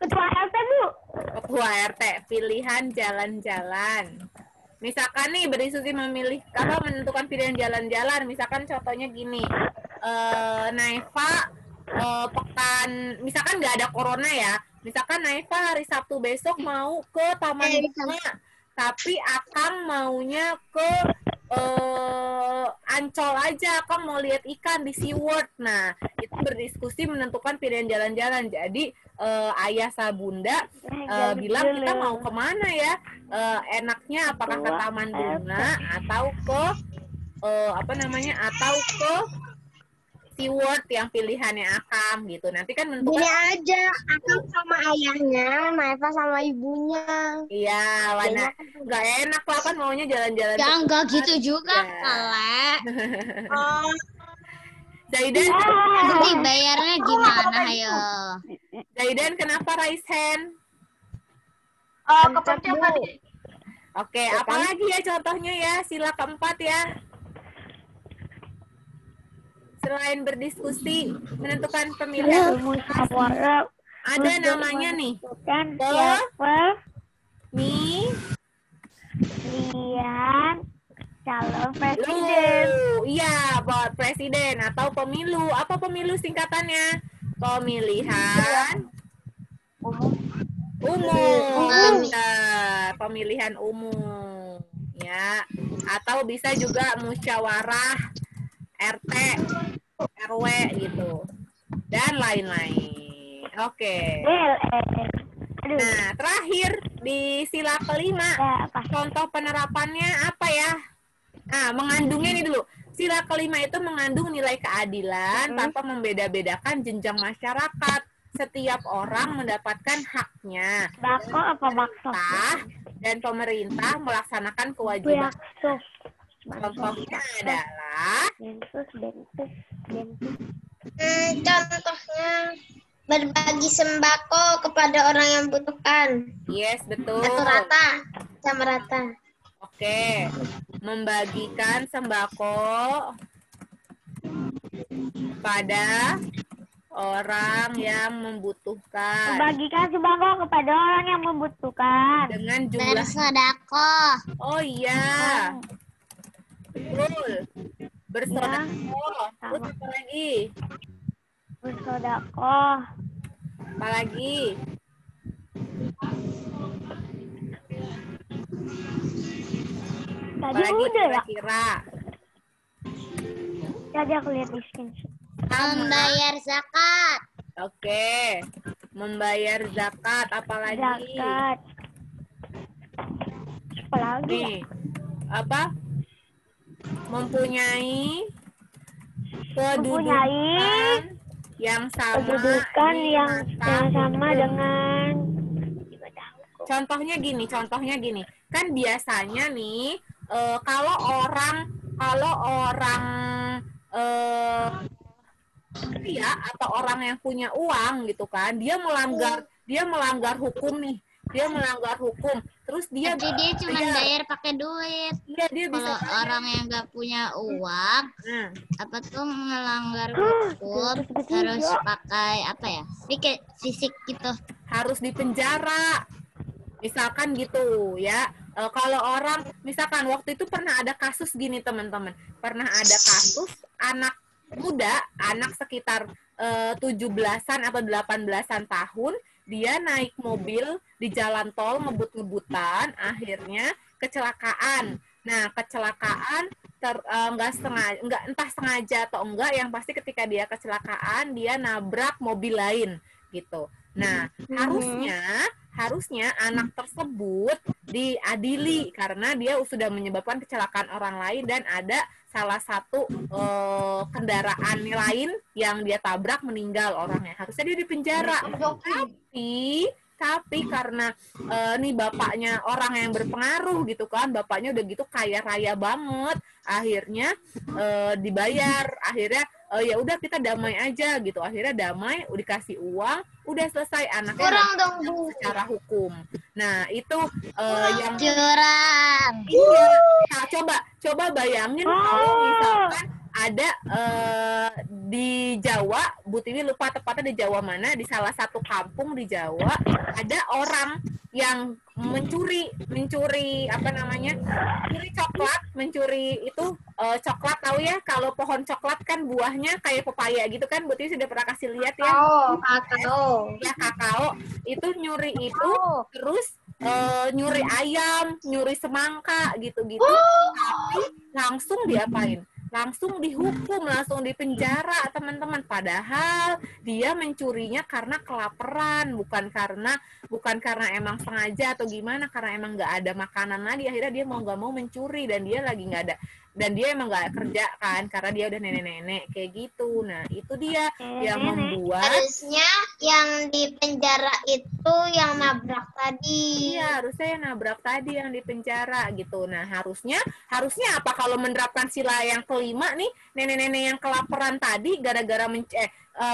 S3: ketua RT, Bu.
S1: ketua RT, pilihan jalan-jalan. Misalkan nih berdiskusi menentukan pilihan jalan-jalan. Misalkan contohnya gini, Naifa misalkan nggak ada corona ya. Misalkan Naifa hari Sabtu besok mau ke Taman Bunga, tapi Akang maunya ke Ancol aja, Akang mau lihat ikan di SeaWorld. Nah, itu berdiskusi menentukan pilihan jalan-jalan. Jadi ayah sa bunda bilang kita mau kemana ya? Enaknya apakah ke Taman Bunga atau ke atau ke SeaWorld yang pilihannya Akang gitu. Nanti kan menentukan.
S4: Gini aja, Akang sama ayahnya, Naifa sama ibunya.
S1: Iya, Wana. Gak enak lah kan maunya jalan-jalan.
S2: Ya enggak gitu juga, Kale.
S4: Oh,
S1: Zaidan,
S2: Nanti bayarnya gimana, ayo?
S1: Zaidan kenapa raise hand?
S3: Kepencet, Bu.
S1: Oke, apalagi ya contohnya ya, sila keempat ya. Selain berdiskusi menentukan pemilihan,
S3: Bermusyawarah
S1: ada namanya nih.
S3: kan siapa
S1: Pemilihan
S3: calon presiden.
S1: Iya, buat presiden atau pemilu. Apa pemilu singkatannya? Pemilihan umum. Benar, pemilihan umum. Ya, atau bisa juga musyawarah RT, RW gitu. Dan lain-lain. Oke. Nah, terakhir di sila kelima, contoh penerapannya apa ya? Nah, mengandungnya ini dulu. Sila kelima itu mengandung nilai keadilan tanpa membeda-bedakan jenjang masyarakat. Setiap orang mendapatkan haknya.
S3: Bako apa bakso?
S1: Dan pemerintah melaksanakan kewajiban. Contohnya adalah
S4: contohnya berbagi sembako kepada orang yang membutuhkan.
S1: Yes, betul.
S4: Atau rata, sama rata.
S1: Oke, membagikan sembako pada orang yang membutuhkan.
S3: Membagikan sembako kepada orang yang membutuhkan.
S1: Dengan jumlah
S2: bersedekah.
S1: Oh iya. Betul. Bersedekah. Terus apa lagi?
S3: Bersedekah.
S1: Apa lagi?
S3: Tadi
S1: Apalagi
S3: udah ya?
S1: kira-kira?
S3: Tadi aku lihat di screenshot.
S2: Membayar zakat.
S1: Oke. Membayar zakat. Apalagi?
S3: Zakat. Apalagi?
S1: Nih. Apa? Mempunyai kedudukan yang sama
S3: dengan
S1: contohnya gini kan biasanya nih kalau orang ya atau orang yang punya uang gitu kan dia melanggar hukum nih, dia melanggar hukum terus dia
S2: cuma bayar pakai duit.
S1: Iya, dia
S2: kalau
S1: bisa
S2: orang yang nggak punya uang apa tuh melanggar hukum harus pakai apa ya fisik gitu,
S1: harus dipenjara misalkan gitu ya. Kalau orang misalkan waktu itu pernah ada kasus gini teman-teman, pernah ada kasus anak muda, anak sekitar 17-an atau 18-an tahun, dia naik mobil di jalan tol ngebut-ngebutan, akhirnya kecelakaan. Nah, kecelakaan entah sengaja atau enggak, yang pasti ketika dia kecelakaan dia nabrak mobil lain gitu. Nah, harusnya anak tersebut diadili karena dia sudah menyebabkan kecelakaan orang lain dan ada salah satu kendaraan lain yang dia tabrak meninggal orangnya. Harusnya dia dipenjara. Tapi karena nih bapaknya orang yang berpengaruh gitu kan, bapaknya udah gitu kaya raya banget, akhirnya dibayar, akhirnya ya udah kita damai aja gitu. Akhirnya damai, dikasih uang, udah selesai, anaknya
S2: Kurang dong, Bu.
S1: secara hukum. Nah itu yang
S2: Curang.
S1: iya. Nah, coba bayangin kalau misalkan ada di Jawa, Bu Tiwi lupa tepatnya di Jawa mana, di salah satu kampung di Jawa ada orang yang mencuri apa namanya, mencuri itu coklat. Tahu ya kalau pohon coklat kan buahnya kayak pepaya gitu kan, Bu Tiwi sudah pernah kasih lihat ya.
S4: Kakao.
S1: Ya kakao itu nyuri itu, terus nyuri ayam, nyuri semangka gitu-gitu, tapi langsung diapain? Langsung dihukum, langsung dipenjara teman-teman. Padahal dia mencurinya karena kelaparan, bukan karena emang sengaja atau gimana, karena emang nggak ada makanan lagi. Akhirnya dia mau nggak mau mencuri, dan dia lagi nggak ada, dan dia emang nggak kerja kan, karena dia udah nenek-nenek kayak gitu. Nah itu dia yang membuat
S2: Harusnya yang di penjara itu yang nabrak tadi.
S1: iya, harusnya yang nabrak tadi yang di penjara gitu. Nah harusnya apa kalau menerapkan sila yang kelima nih, nenek-nenek yang kelaparan tadi gara-gara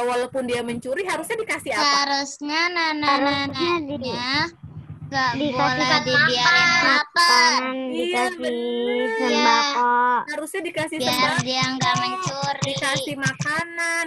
S1: walaupun dia mencuri, harusnya dikasih apa?
S2: Harusnya nenek-neneknya nggak boleh dibiarin lapar.
S1: Iya,
S3: Dikasih
S1: bener.
S3: sembako.
S1: Harusnya dikasih
S2: Biar
S1: sembako,
S2: dia nggak mencuri.
S1: dikasih makanan,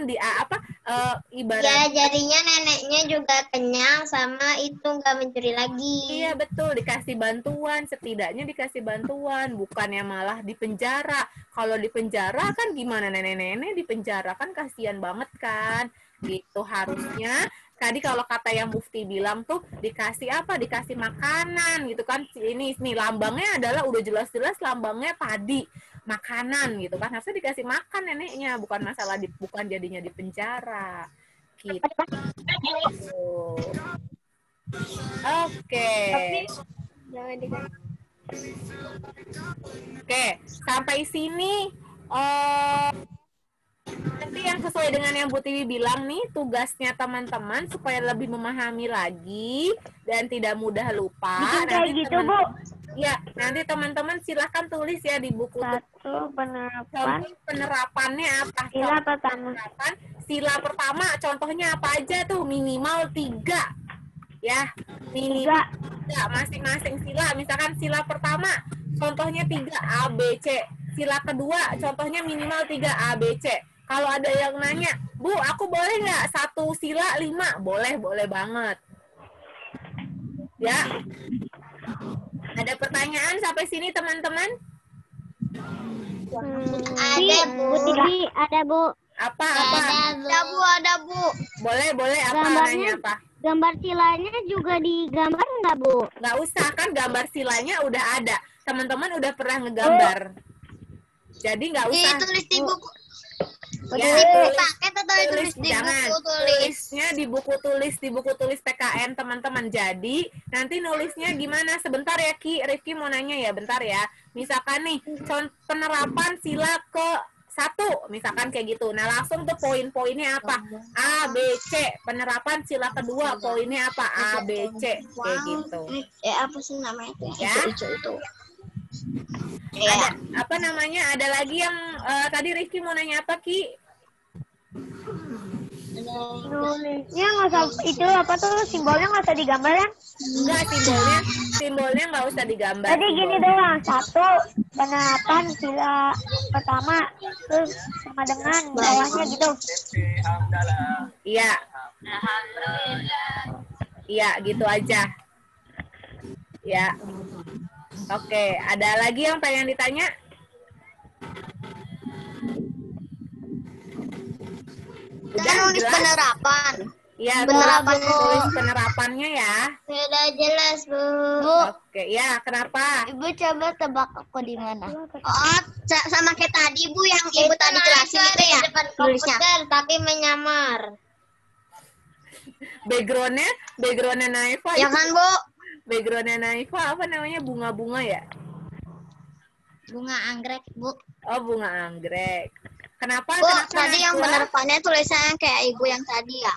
S1: ibarat.
S2: Ya jadinya neneknya juga kenyang sama itu nggak mencuri lagi.
S1: Iya betul, dikasih bantuan, setidaknya dikasih bantuan, bukannya malah di penjara. Kalau di penjara kan gimana, nenek-nenek di penjara kan kasihan banget kan. Gitu harusnya. Tadi kalau kata yang Mufti bilang tuh dikasih apa? Dikasih makanan gitu kan. Ini lambangnya adalah udah jelas-jelas lambangnya padi, makanan gitu kan. Harusnya dikasih makan neneknya, bukan masalah bukan jadinya di penjara. Gitu. Oke. Oke, sampai sini nanti yang sesuai dengan yang Bu Tiwi bilang nih, tugasnya teman-teman supaya lebih memahami lagi dan tidak mudah lupa.
S3: Bikin kayak
S1: Nanti
S3: gitu, Bu.
S1: Ya, nanti teman-teman silahkan tulis ya di buku.
S3: Satu penerapan.
S1: Contoh penerapannya apa?
S3: Sila
S1: Contoh
S3: pertama.
S1: penerapan. Sila pertama contohnya apa aja tuh? Minimal 3. Ya, minimal 3 masing-masing sila. Misalkan sila pertama contohnya 3 A, B, C. Sila kedua contohnya minimal 3 A, B, C. Kalau ada yang nanya, Bu, aku boleh nggak 1 sila 5? Boleh banget. Ya. Ada pertanyaan sampai sini teman-teman?
S2: Ada Bu.
S3: Tiwi, ada Bu.
S1: Apa?
S2: Ada Bu.
S1: Boleh apa?
S3: Gambarnya-
S1: Nanya apa?
S3: Gambar silanya juga digambar nggak, Bu?
S1: Nggak usah, kan gambar silanya udah ada. Teman-teman udah pernah ngegambar. Jadi nggak usah.
S2: Tulis di buku.
S1: Ya,
S2: Paket atau ditulis di
S1: jangan.
S2: buku tulis?
S1: Tulisnya di buku tulis PKN teman-teman. Jadi nanti nulisnya gimana? Sebentar ya Ki, Rifki mau nanya ya, bentar ya. Misalkan nih, penerapan sila ke 1, misalkan kayak gitu. Nah langsung tuh poin-poinnya apa? A, B, C. Penerapan sila kedua poinnya apa? A, B, C. Kayak gitu.
S2: Apa sih namanya?
S1: Ya.
S2: Itu.
S1: Ada apa namanya? Ada lagi yang tadi Rifki mau nanya apa Ki?
S3: Nulisnya nggak usah, itu apa tuh simbolnya nggak usah digambar ya?
S1: Enggak, simbolnya nggak usah digambar.
S3: Jadi gini doang, 1 penerapan sila pertama, terus sama dengan bawahnya gitu.
S1: Iya. Iya, gitu aja. Ya. Oke, ada lagi yang pengen ditanya? Udah
S2: nulis
S1: jelas?
S2: penerapan.
S1: Iya,
S2: Penerapan.
S1: tulis penerapannya ya.
S2: Sudah jelas, Bu.
S1: Oke, ya, kenapa?
S2: Ibu coba tebak aku di mana? Oh, sama kayak tadi Bu yang Ibu tadi jelasin itu ya. Depan komputer tapi menyamar.
S1: Backgroundnya Naifa.
S2: Ya kan, Bu?
S1: Backgroundnya Naifa apa namanya? Bunga-bunga ya?
S2: Bunga anggrek, Bu.
S1: Oh, bunga anggrek. Kenapa?
S2: Bu,
S1: Kenapa
S2: tadi yang
S1: Najwa?
S2: penerapannya tulisannya kayak Ibu yang tadi ya.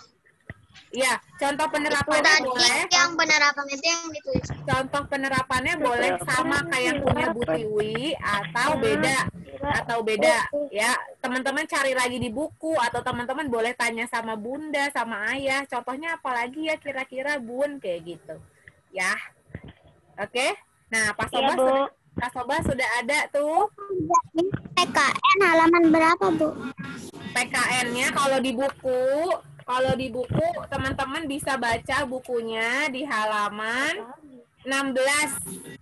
S1: Iya, contoh penerapannya
S2: Tadi
S1: boleh.
S2: yang penerapan itu yang ditulis.
S1: Contoh penerapannya boleh sama kayak punya Bu Tiwi atau beda. atau beda ya? Teman-teman cari lagi di buku atau teman-teman boleh tanya sama bunda, sama ayah. Contohnya apalagi ya kira-kira Bun kayak gitu. Ya. Oke. Nah, Pak Soba sudah ada tuh.
S3: PKN halaman berapa, Bu?
S1: PKN-nya kalau di buku teman-teman bisa baca bukunya di halaman 16.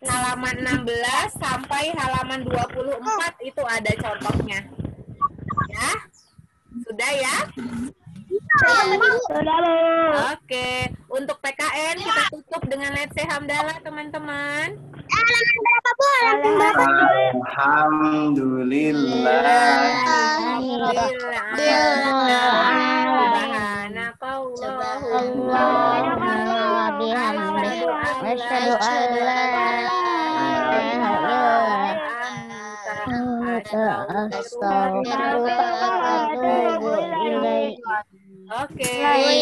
S1: Halaman 16 sampai halaman 24 itu ada contohnya. Ya? Sudah ya?
S3: Sudah, Bu.
S1: Oke. Untuk PKN kita tutup dengan Let's Say Hamdalah, teman-teman.
S3: Halaman berapa, Bu? Halaman berapa?
S5: Alhamdulillah.
S1: Oke.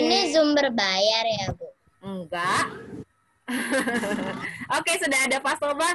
S2: Ini Zoom berbayar ya, Bu?
S1: Enggak. Oke, sudah ada Pak Soba.